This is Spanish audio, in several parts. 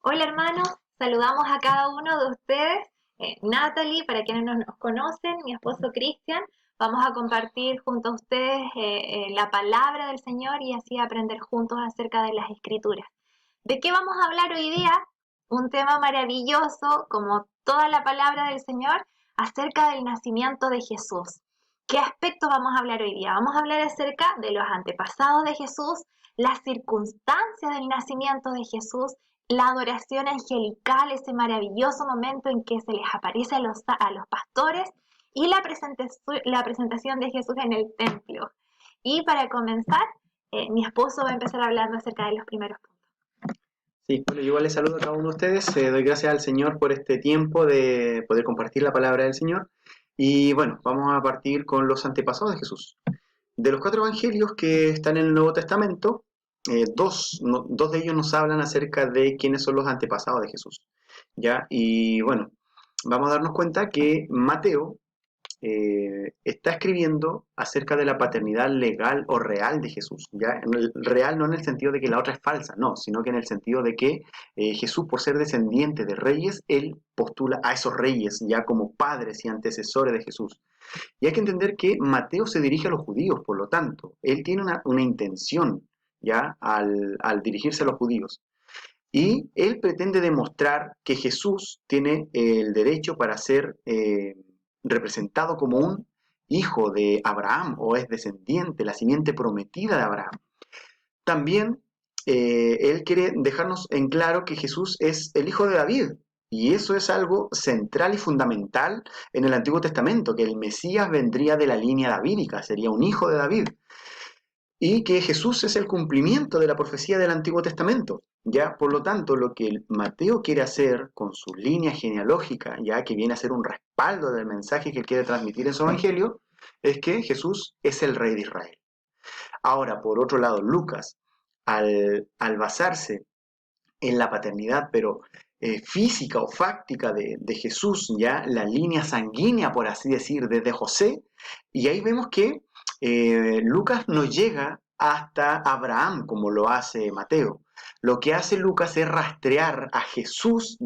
Hola hermanos, saludamos a cada uno de ustedes. Natalie, para quienes no nos conocen, mi esposo Cristian, vamos a compartir junto a ustedes la palabra del Señor y así aprender juntos acerca de las escrituras. ¿De qué vamos a hablar hoy día? Un tema maravilloso, como toda la palabra del Señor, acerca del nacimiento de Jesús. ¿Qué aspecto vamos a hablar hoy día? Vamos a hablar acerca de los antepasados de Jesús, las circunstancias del nacimiento de Jesús, la adoración angelical, ese maravilloso momento en que se les aparece a los pastores y la presentación de Jesús en el templo. Y para comenzar, mi esposo va a empezar hablando acerca de los primeros puntos. Sí, bueno, yo igual les saludo a cada uno de ustedes, doy gracias al Señor por este tiempo de poder compartir la palabra del Señor. Y bueno, vamos a partir con los antepasados de Jesús. De los 4 evangelios que están en el Nuevo Testamento, dos de ellos nos hablan acerca de quiénes son los antepasados de Jesús. ¿Ya? Y bueno, vamos a darnos cuenta que Mateo está escribiendo acerca de la paternidad legal o real de Jesús. ¿Ya? Real no en el sentido de que la otra es falsa, no, sino que en el sentido de que Jesús, por ser descendiente de reyes, él postula a esos reyes ya como padres y antecesores de Jesús. Y hay que entender que Mateo se dirige a los judíos, por lo tanto, él tiene una intención ya al dirigirse a los judíos. Y él pretende demostrar que Jesús tiene el derecho para ser representado como un hijo de Abraham o es descendiente, la simiente prometida de Abraham. También él quiere dejarnos en claro que Jesús es el hijo de David. Y eso es algo central y fundamental en el Antiguo Testamento, que el Mesías vendría de la línea davídica, sería un hijo de David y que Jesús es el cumplimiento de la profecía del Antiguo Testamento. Ya, por lo tanto, lo que Mateo quiere hacer con su línea genealógica, ya que viene a ser un respaldo del mensaje que él quiere transmitir en su evangelio, es que Jesús es el rey de Israel. Ahora, por otro lado, Lucas, al basarse en la paternidad, pero física o fáctica de Jesús, ya la línea sanguínea, por así decir, desde José, y ahí vemos que Lucas no llega hasta Abraham como lo hace Mateo. Lo que hace Lucas es rastrear a Jesús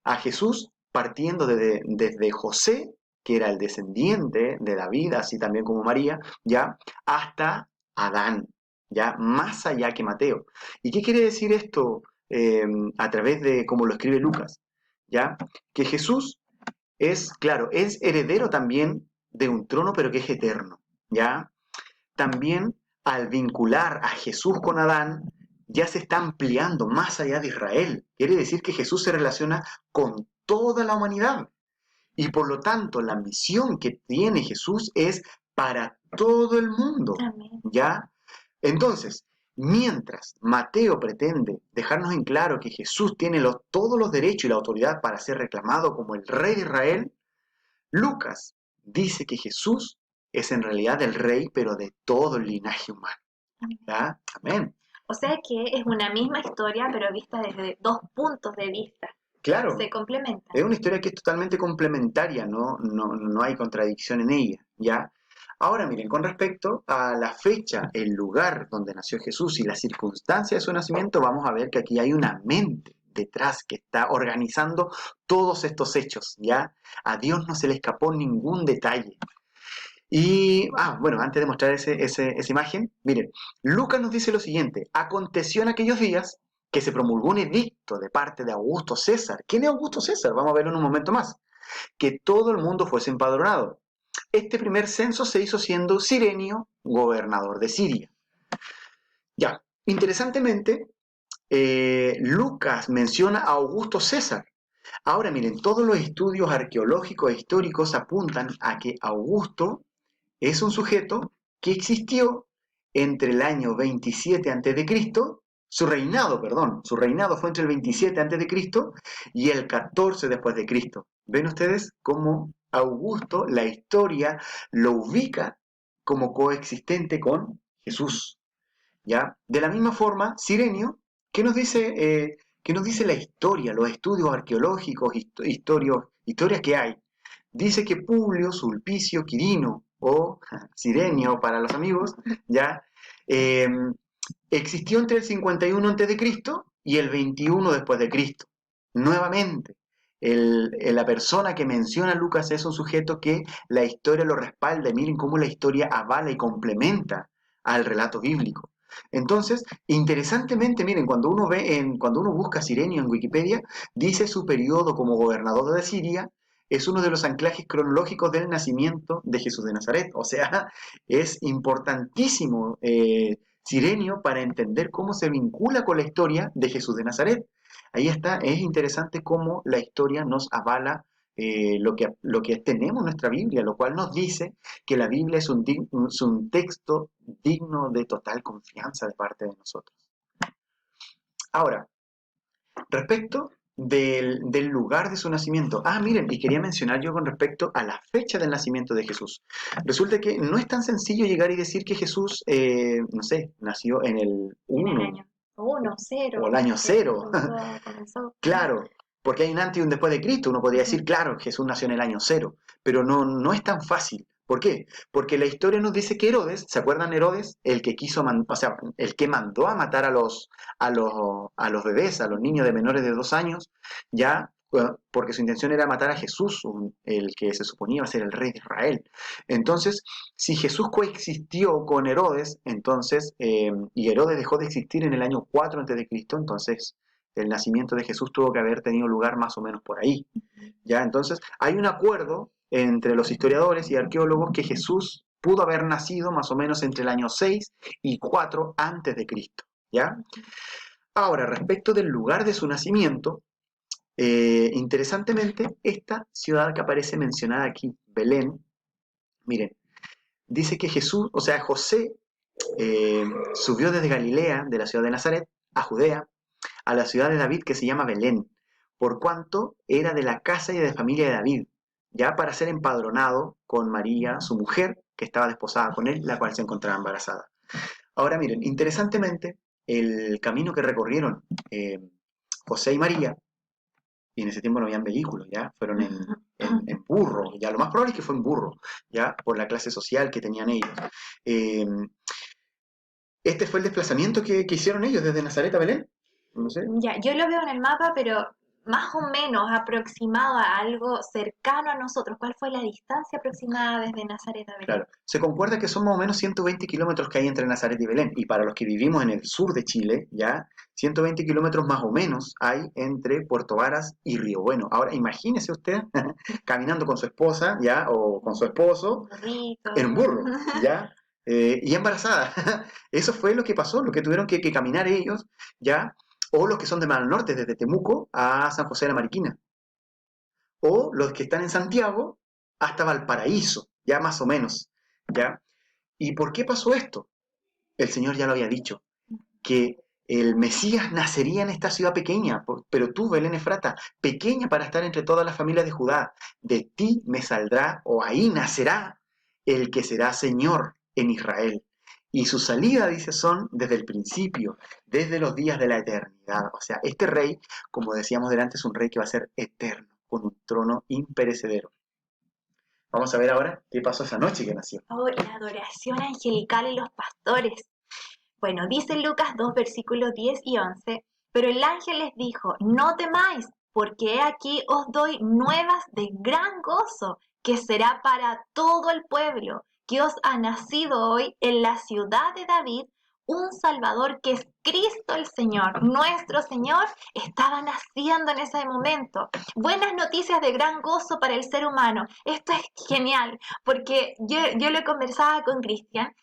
a Jesús partiendo desde José, que era el descendiente de David, así también como María, ya, hasta Adán, ya, más allá que Mateo. ¿Y qué quiere decir esto a través de cómo lo escribe Lucas? Ya, que Jesús es, claro, es heredero también de un trono, pero que es eterno, ¿ya? También al vincular a Jesús con Adán, ya se está ampliando más allá de Israel. Quiere decir que Jesús se relaciona con toda la humanidad. Y por lo tanto, la misión que tiene Jesús es para todo el mundo, Amén. ¿ya? Entonces, mientras Mateo pretende dejarnos en claro que Jesús tiene todos los derechos y la autoridad para ser reclamado como el rey de Israel, Lucas dice que Jesús es en realidad el rey, pero de todo el linaje humano. Amén. ¿Ya? Amén. O sea que es una misma historia, pero vista desde dos puntos de vista. Claro, Se complementan. es una historia que es totalmente complementaria, no hay contradicción en ella, ¿ya? Ahora miren, con respecto a la fecha, el lugar donde nació Jesús y las circunstancias de su nacimiento, vamos a ver que aquí hay una mente detrás que está organizando todos estos hechos, ¿ya? A Dios no se le escapó ningún detalle. Y, bueno, antes de mostrar esa imagen, miren, Lucas nos dice lo siguiente: aconteció en aquellos días que se promulgó un edicto de parte de Augusto César. ¿Quién es Augusto César? Vamos a verlo en un momento más. Que todo el mundo fuese empadronado. Este primer censo se hizo siendo Cirenio gobernador de Siria. Ya, interesantemente, Lucas menciona a Augusto César. Ahora miren, todos los estudios arqueológicos e históricos apuntan a que Augusto es un sujeto que existió entre el año 27 a.C., su reinado fue entre el 27 a.C. y el 14 después de Cristo. ¿Ven ustedes cómo Augusto, la historia, lo ubica como coexistente con Jesús? ¿Ya? De la misma forma, Cirenio, qué nos dice la historia, los estudios arqueológicos, historias que hay? Dice que Publio Sulpicio Quirino, o Cirenio para los amigos, ya, eh, existió entre el 51 a.C. y el 21 después de Cristo. Nuevamente, la persona que menciona Lucas es un sujeto que la historia lo respalda. Miren cómo la historia avala y complementa al relato bíblico. Entonces, interesantemente, miren, cuando uno busca Cirenio en Wikipedia, dice su periodo como gobernador de Siria es uno de los anclajes cronológicos del nacimiento de Jesús de Nazaret. O sea, es importantísimo Cirenio para entender cómo se vincula con la historia de Jesús de Nazaret. Ahí está, es interesante cómo la historia nos avala lo que tenemos en nuestra Biblia, lo cual nos dice que la Biblia es un texto digno de total confianza de parte de nosotros. Ahora, respecto del lugar de su nacimiento. Miren, y quería mencionar yo con respecto a la fecha del nacimiento de Jesús. Resulta que no es tan sencillo llegar y decir que Jesús, no sé, nació en el 1. En el año 1, 0. O el año 0. Comenzó. Claro, porque hay un antes y un después de Cristo. Uno podría decir, claro, Jesús nació en el año 0, pero no es tan fácil. ¿Por qué? Porque la historia nos dice que Herodes, ¿se acuerdan Herodes? El que el que mandó a matar a los bebés, a los niños de menores de 2 años, ya, porque su intención era matar a Jesús, el que se suponía iba a ser el rey de Israel. Entonces, si Jesús coexistió con Herodes, entonces, y Herodes dejó de existir en el año 4 a.C., entonces el nacimiento de Jesús tuvo que haber tenido lugar más o menos por ahí. ¿Ya? Entonces, hay un acuerdo entre los historiadores y arqueólogos que Jesús pudo haber nacido más o menos entre el año 6 y 4 antes de Cristo. ¿Ya? Ahora, respecto del lugar de su nacimiento, interesantemente, esta ciudad que aparece mencionada aquí, Belén, miren, dice que Jesús, o sea, José, subió desde Galilea, de la ciudad de Nazaret, a Judea, a la ciudad de David que se llama Belén, por cuanto era de la casa y de la familia de David, ya para ser empadronado con María, su mujer, que estaba desposada con él, la cual se encontraba embarazada. Ahora miren, interesantemente, el camino que recorrieron José y María, y en ese tiempo no habían vehículos, ya, fueron en burro, ya lo más probable es que fue en burro, ya, por la clase social que tenían ellos. Este fue el desplazamiento que hicieron ellos desde Nazaret a Belén. No sé. Ya, yo lo veo en el mapa, pero más o menos aproximado a algo cercano a nosotros. ¿Cuál fue la distancia aproximada desde Nazaret a Belén? Claro, se concuerda que son más o menos 120 kilómetros que hay entre Nazaret y Belén. Y para los que vivimos en el sur de Chile, ya, 120 kilómetros más o menos hay entre Puerto Varas y Río Bueno. Ahora, imagínese usted caminando con su esposa, ya, o con su esposo, en un burro, ya, y embarazada. Eso fue lo que pasó, lo que tuvieron que caminar ellos, ya, o los que son de más al norte, desde Temuco a San José de la Mariquina, o los que están en Santiago hasta Valparaíso, ya más o menos, ¿ya? ¿Y por qué pasó esto? El Señor ya lo había dicho, que el Mesías nacería en esta ciudad pequeña, pero tú, Belén Efrata, pequeña para estar entre todas las familias de Judá, de ti me saldrá, o ahí nacerá, el que será Señor en Israel. Y su salida, dice, son desde el principio, desde los días de la eternidad. O sea, este rey, como decíamos delante, es un rey que va a ser eterno, con un trono imperecedero. Vamos a ver ahora qué pasó esa noche que nació. Oh, la adoración angelical en los pastores. Bueno, dice Lucas 2, versículos 10 y 11, pero el ángel les dijo, no temáis, porque he aquí os doy nuevas de gran gozo, que será para todo el pueblo, que os ha nacido hoy en la ciudad de David un Salvador que es Cristo el Señor. Nuestro Señor estaba naciendo en ese momento. Buenas noticias de gran gozo para el ser humano. Esto es genial, porque yo lo conversaba con Cristian.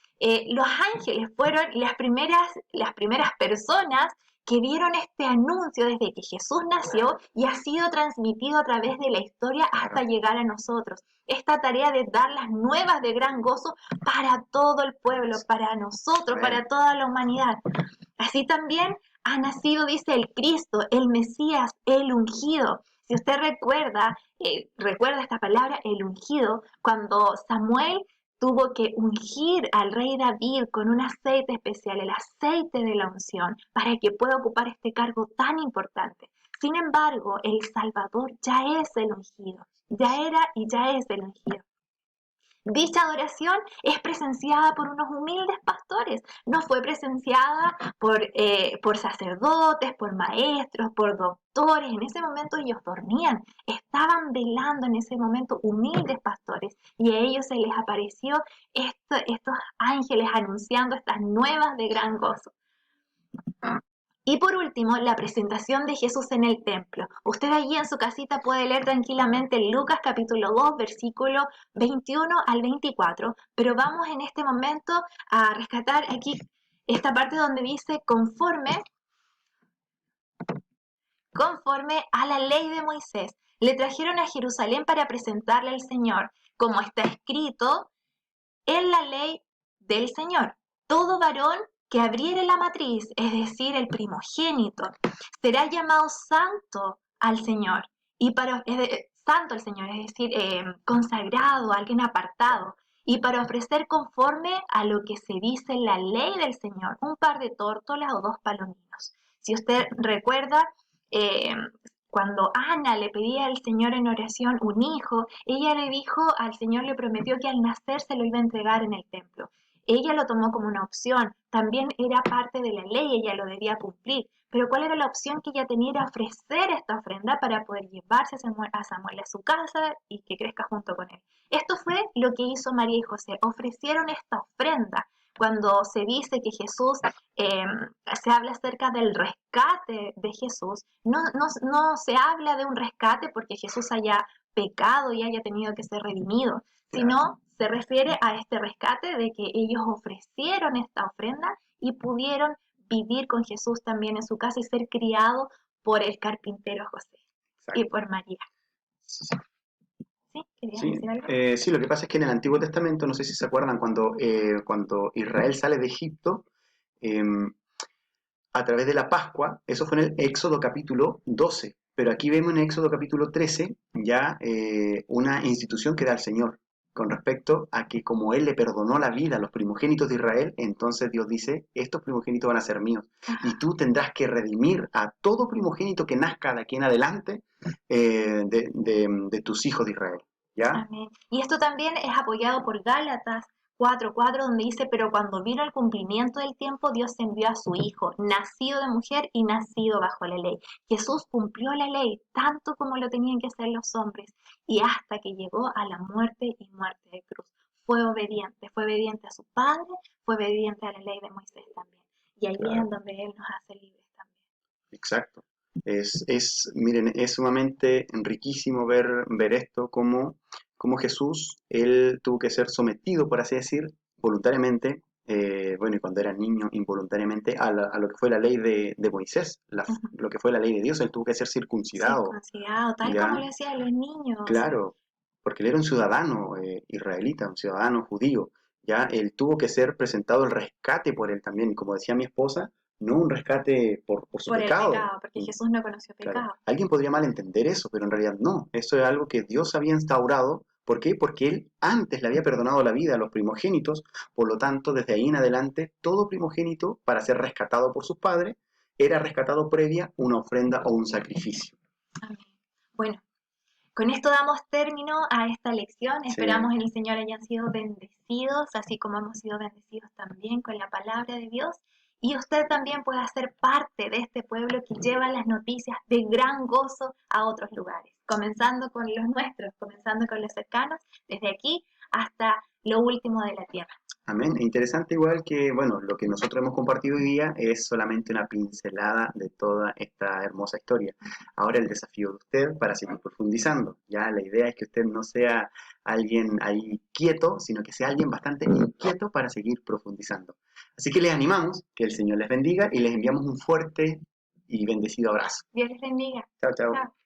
Los ángeles fueron las primeras personas que vieron este anuncio desde que Jesús nació y ha sido transmitido a través de la historia hasta llegar a nosotros. Esta tarea de dar las nuevas de gran gozo para todo el pueblo, para nosotros, para toda la humanidad. Así también ha nacido, dice, el Cristo, el Mesías, el ungido. Si usted recuerda esta palabra, el ungido, cuando Samuel tuvo que ungir al rey David con un aceite especial, el aceite de la unción, para que pueda ocupar este cargo tan importante. Sin embargo, el Salvador ya es el ungido, ya era y ya es el ungido. Dicha adoración es presenciada por unos humildes pastores, no fue presenciada por sacerdotes, por maestros, por doctores. En ese momento ellos dormían, estaban velando en ese momento humildes pastores y a ellos se les apareció estos ángeles anunciando estas nuevas de gran gozo. Y por último, la presentación de Jesús en el templo. Usted allí en su casita puede leer tranquilamente Lucas capítulo 2, versículo 21 al 24, pero vamos en este momento a rescatar aquí esta parte donde dice conforme a la ley de Moisés. Le trajeron a Jerusalén para presentarle al Señor, como está escrito en la ley del Señor. Todo varón que abriere la matriz, es decir, el primogénito, será llamado santo al Señor. Santo al Señor, es decir, consagrado, alguien apartado. Y para ofrecer conforme a lo que se dice en la ley del Señor, un par de tórtolas o 2 palominos. Si usted recuerda, eh, cuando Ana le pedía al Señor en oración un hijo, ella le dijo, al Señor le prometió que al nacer se lo iba a entregar en el templo. Ella lo tomó como una opción, también era parte de la ley, ella lo debía cumplir. Pero ¿cuál era la opción que ella tenía? Era ofrecer esta ofrenda para poder llevarse a Samuel a su casa y que crezca junto con él. Esto fue lo que hizo María y José, ofrecieron esta ofrenda. Cuando se dice que Jesús, se habla acerca del rescate de Jesús, no se habla de un rescate porque Jesús haya pecado y haya tenido que ser redimido, sino se refiere a este rescate de que ellos ofrecieron esta ofrenda y pudieron vivir con Jesús también en su casa y ser criados por el carpintero José. Exacto. Y por María. Sí. ¿Sí? ¿Querías decir algo? Sí, lo que pasa es que en el Antiguo Testamento, no sé si se acuerdan, cuando Israel sale de Egipto, a través de la Pascua, eso fue en el Éxodo capítulo 12, pero aquí vemos en Éxodo capítulo 13 ya una institución que da el Señor con respecto a que como Él le perdonó la vida a los primogénitos de Israel, entonces Dios dice, estos primogénitos van a ser míos, y tú tendrás que redimir a todo primogénito que nazca de aquí en adelante de tus hijos de Israel. ¿Ya? Amén. Y esto también es apoyado por Gálatas 4:4, donde dice, pero cuando vino el cumplimiento del tiempo, Dios envió a su Hijo, nacido de mujer y nacido bajo la ley. Jesús cumplió la ley tanto como lo tenían que hacer los hombres, y hasta que llegó a la muerte y muerte de cruz. Fue obediente a su Padre, fue obediente a la ley de Moisés también. Y ahí es en donde Él nos hace libres también. Exacto. Miren, es sumamente riquísimo ver esto, como Jesús, Él tuvo que ser sometido, por así decir, voluntariamente, bueno, y cuando era niño, involuntariamente, a lo que fue la ley de Moisés, lo que fue la ley de Dios, Él tuvo que ser circuncidado. Circuncidado, tal ¿ya? como lo hacían los niños. Claro, porque él era un ciudadano israelita, un ciudadano judío, ¿ya? Él tuvo que ser presentado el rescate por él también, y como decía mi esposa, no un rescate por su pecado. Por el pecado, porque Jesús no conoció pecado. Claro. Alguien podría malentender eso, pero en realidad no. Eso es algo que Dios había instaurado. ¿Por qué? Porque Él antes le había perdonado la vida a los primogénitos. Por lo tanto, desde ahí en adelante, todo primogénito, para ser rescatado por sus padres, era rescatado previa una ofrenda o un sacrificio. Amén. Bueno, con esto damos término a esta lección. Sí. Esperamos en el Señor hayan sido bendecidos, así como hemos sido bendecidos también con la palabra de Dios. Y usted también puede ser parte de este pueblo que lleva las noticias de gran gozo a otros lugares, comenzando con los nuestros, comenzando con los cercanos, desde aquí hasta lo último de la tierra. Amén. Interesante igual que, bueno, lo que nosotros hemos compartido hoy día es solamente una pincelada de toda esta hermosa historia. Ahora el desafío de usted para seguir profundizando. Ya la idea es que usted no sea alguien ahí quieto, sino que sea alguien bastante inquieto para seguir profundizando. Así que les animamos, que el Señor les bendiga y les enviamos un fuerte y bendecido abrazo. Dios les bendiga. Chao, chao. Chao.